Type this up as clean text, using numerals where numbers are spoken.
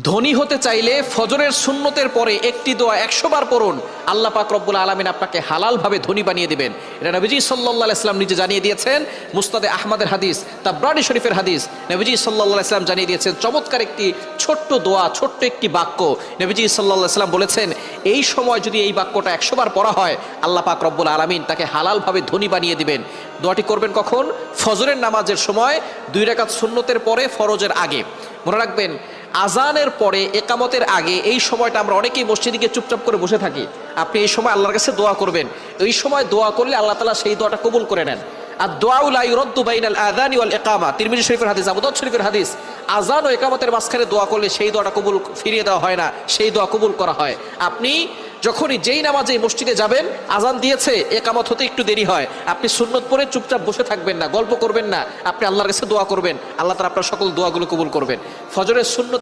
ধনী হতে চাইলে ফজরের সুন্নতের পরে একটি দোয়া 100 বার পড়ুন, আল্লাহ পাক রব্বুল আলামিন আপনাকে হালালভাবে ধনী বানিয়ে দিবেন। এটা নবীজি সাল্লাল্লাহু আলাইহি ওয়াসাল্লাম নিজে জানিয়ে দিয়েছেন। মুসনাদে আহমদের হাদিস, তাবরানী শরীফের হাদিস। নবীজি সাল্লাল্লাহু আলাইহি ওয়াসাল্লাম জানিয়ে দিয়েছেন চমৎকার একটি ছোট্ট দোয়া, ছোট্ট একটি বাক্য। নবীজি সাল্লাল্লাহু আলাইহি ওয়াসাল্লাম বলেছেন, এই সময় যদি এই বাক্যটা 100 বার পড়া হয়, আল্লাহ পাক রব্বুল আলামিন তাকে হালালভাবে ধনী বানিয়ে দিবেন। দোয়াটি করবেন কখন? ফজরের নামাজের সময়, 2 রাকাত সুন্নতের পরে, ফরজের আগে। মনে রাখবেন, আজানের পরে, একামতের আগে এই সময়টা আমরা অনেকেই মসজিদে গিয়ে চুপচাপ করে বসে থাকি। আপনি এই সময় আল্লাহর কাছে দোয়া করবেন। এই সময় দোয়া করলে আল্লাহ তাআলা সেই দোয়াটা কবুল করে নেন। আর দোয়া লা ইউরাদ্দু বাইনাল আযানি ওয়াল ইকামা, তিরমিজি শরীফের হাদিস, আবু দাউদ শরীফের হাদিস। আজান ও একামতের মাঝখানে দোয়া করলে সেই দোয়াটা কবুল ফিরিয়ে দেওয়া হয় না, সেই দোয়া কবুল করা হয়। আপনি যখনই যেই নামাজে মসজিদে যাবেন, আজান দিয়েছে, একামত হতে একটু দেরি হয়, আপনি সুন্নত পড়ে চুপচাপ বসে থাকবেন না, গল্প করবেন না, আপনি আল্লাহর কাছে দোয়া করবেন। আল্লাহ তাআলা আপনার সকল দোয়াগুলো কবুল করবেন। ফজরের সুন্নত